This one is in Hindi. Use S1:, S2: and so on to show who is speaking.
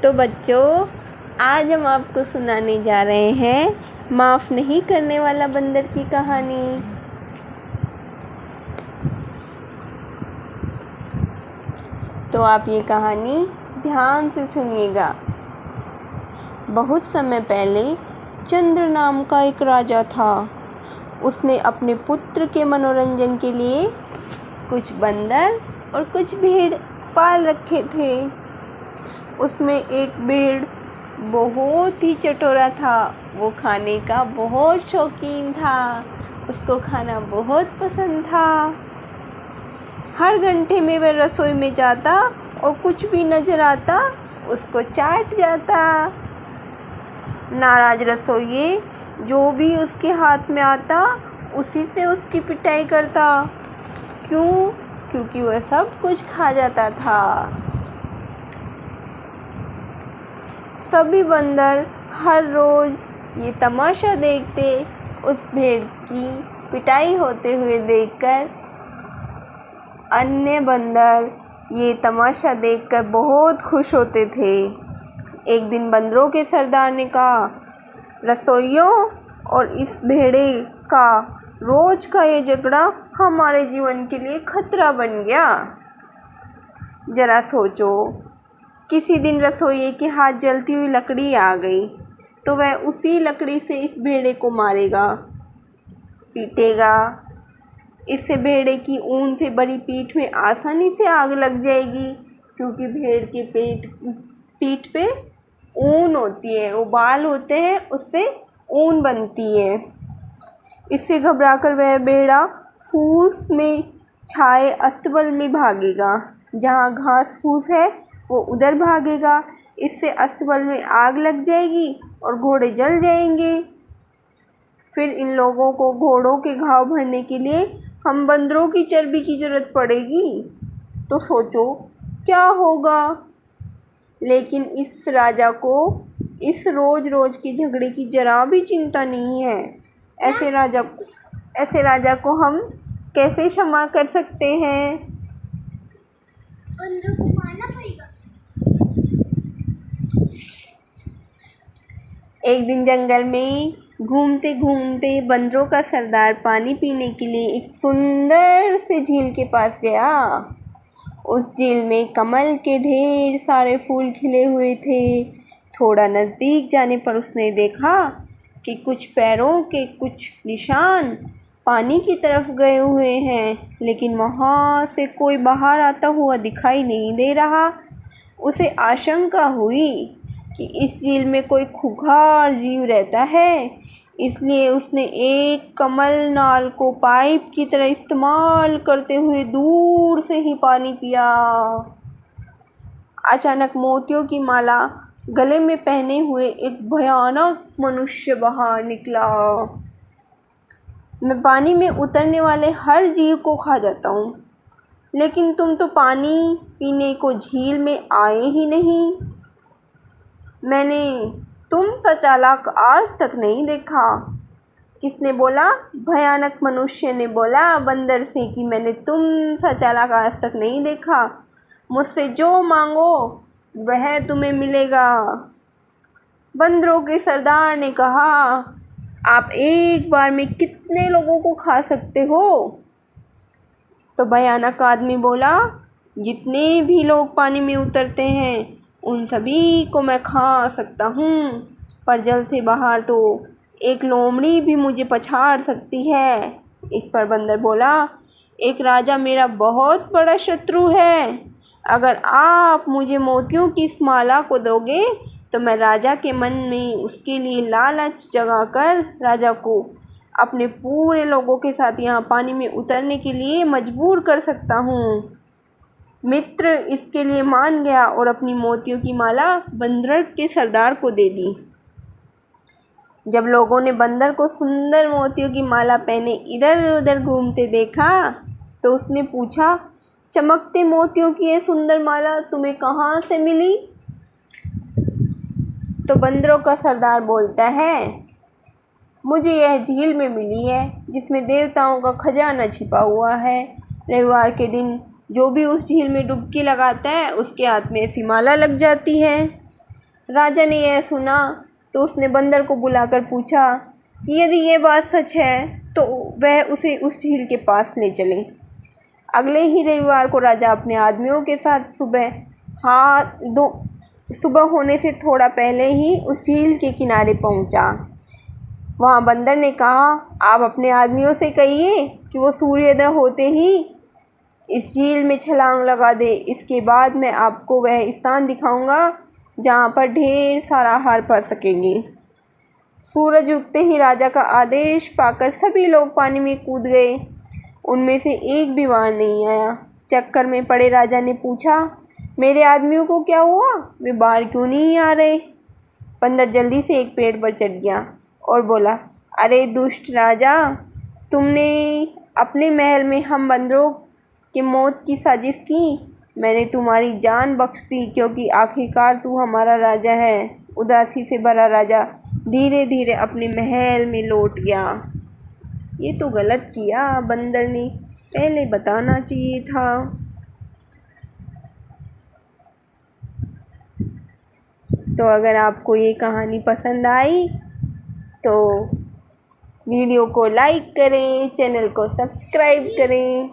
S1: तो बच्चों, आज हम आपको सुनाने जा रहे हैं माफ़ नहीं करने वाला बंदर की कहानी। तो आप ये कहानी ध्यान से सुनिएगा। बहुत समय पहले चंद्र नाम का एक राजा था। उसने अपने पुत्र के मनोरंजन के लिए कुछ बंदर और कुछ भेड़ पाल रखे थे। उसमें एक भेड़ बहुत ही चटोरा था। वो खाने का बहुत शौकीन था। उसको खाना बहुत पसंद था। हर घंटे में वह रसोई में जाता और कुछ भी नजर आता उसको चाट जाता। नाराज रसोइये जो भी उसके हाथ में आता उसी से उसकी पिटाई करता। क्यों? क्योंकि वह सब कुछ खा जाता था। सभी बंदर हर रोज़ ये तमाशा देखते। उस भेड़ की पिटाई होते हुए देखकर अन्य बंदर ये तमाशा देखकर बहुत खुश होते थे। एक दिन बंदरों के सरदार ने कहा, रसोइयों और इस भेड़े का रोज का ये झगड़ा हमारे जीवन के लिए खतरा बन गया। जरा सोचो, किसी दिन रसोइये के हाथ जलती हुई लकड़ी आ गई तो वह उसी लकड़ी से इस भेड़े को मारेगा, पीटेगा। इससे भेड़े की ऊन से बड़ी पीठ में आसानी से आग लग जाएगी, क्योंकि भेड़ के पीठ पे ऊन होती है, वो बाल होते हैं, उससे ऊन बनती है। इससे घबराकर वह भेड़ा फूस में छाए अस्तबल में भागेगा। जहाँ घास फूस है वो उधर भागेगा। इससे अस्तबल में आग लग जाएगी और घोड़े जल जाएंगे। फिर इन लोगों को घोड़ों के घाव भरने के लिए हम बंदरों की चर्बी की ज़रूरत पड़ेगी। तो सोचो क्या होगा। लेकिन इस राजा को इस रोज़ के झगड़े की जरा भी चिंता नहीं है। ऐसे राजा को हम कैसे क्षमा कर सकते हैं? बंदरों को मारना पड़ेगा। एक दिन जंगल में घूमते घूमते बंदरों का सरदार पानी पीने के लिए एक सुंदर से झील के पास गया। उस झील में कमल के ढेर सारे फूल खिले हुए थे। थोड़ा नज़दीक जाने पर उसने देखा कि कुछ पैरों के कुछ निशान पानी की तरफ गए हुए हैं, लेकिन वहाँ से कोई बाहर आता हुआ दिखाई नहीं दे रहा। उसे आशंका हुई कि इस झील में कोई खूंखार जीव रहता है, इसलिए उसने एक कमल नाल को पाइप की तरह इस्तेमाल करते हुए दूर से ही पानी पिया। अचानक मोतियों की माला गले में पहने हुए एक भयानक मनुष्य बाहर निकला। मैं पानी में उतरने वाले हर जीव को खा जाता हूँ, लेकिन तुम तो पानी पीने को झील में आए ही नहीं। मैंने तुम सा चालाक आज तक नहीं देखा। किसने बोला? भयानक मनुष्य ने बोला बंदर से कि मैंने तुम सा चालाक आज तक नहीं देखा। मुझसे जो मांगो वह तुम्हें मिलेगा। बंदरों के सरदार ने कहा, आप एक बार में कितने लोगों को खा सकते हो? तो भयानक आदमी बोला, जितने भी लोग पानी में उतरते हैं उन सभी को मैं खा सकता हूँ, पर जल से बाहर तो एक लोमड़ी भी मुझे पछाड़ सकती है। इस पर बंदर बोला, एक राजा मेरा बहुत बड़ा शत्रु है। अगर आप मुझे मोतियों की इस माला को दोगे तो मैं राजा के मन में उसके लिए लालच जगाकर राजा को अपने पूरे लोगों के साथ यहाँ पानी में उतरने के लिए मजबूर कर सकता हूँ। मित्र इसके लिए मान गया और अपनी मोतियों की माला बंदर के सरदार को दे दी। जब लोगों ने बंदर को सुंदर मोतियों की माला पहने इधर उधर घूमते देखा तो उसने पूछा, चमकते मोतियों की ये सुंदर माला तुम्हें कहाँ से मिली? तो बंदरों का सरदार बोलता है, मुझे यह झील में मिली है, जिसमें देवताओं का खजाना छिपा हुआ है। रविवार के दिन जो भी उस झील में डुबकी लगाता है उसके हाथ में ऐसी माला लग जाती है। राजा ने यह सुना तो उसने बंदर को बुलाकर पूछा कि यदि ये बात सच है तो वह उसे उस झील के पास ले चले। अगले ही रविवार को राजा अपने आदमियों के साथ सुबह होने से थोड़ा पहले ही उस झील के किनारे पहुंचा। वहां बंदर ने कहा, आप अपने आदमियों से कहिए कि वो सूर्योदय होते ही इस झील में छलांग लगा दे। इसके बाद मैं आपको वह स्थान दिखाऊंगा जहाँ पर ढेर सारा आहार पा सकेंगे। सूरज उगते ही राजा का आदेश पाकर सभी लोग पानी में कूद गए। उनमें से एक भी वहाँ नहीं आया। चक्कर में पड़े राजा ने पूछा, मेरे आदमियों को क्या हुआ, वे बाहर क्यों नहीं आ रहे? बंदर जल्दी से एक पेड़ पर चढ़ गया और बोला, अरे दुष्ट राजा, तुमने अपने महल में हम बंदरों के मौत की साजिश की। मैंने तुम्हारी जान बख्श दी क्योंकि आखिरकार तू हमारा राजा है। उदासी से भरा राजा धीरे धीरे अपने महल में लौट गया। ये तो गलत किया बंदर ने, पहले बताना चाहिए था। तो अगर आपको ये कहानी पसंद आई तो वीडियो को लाइक करें, चैनल को सब्सक्राइब करें।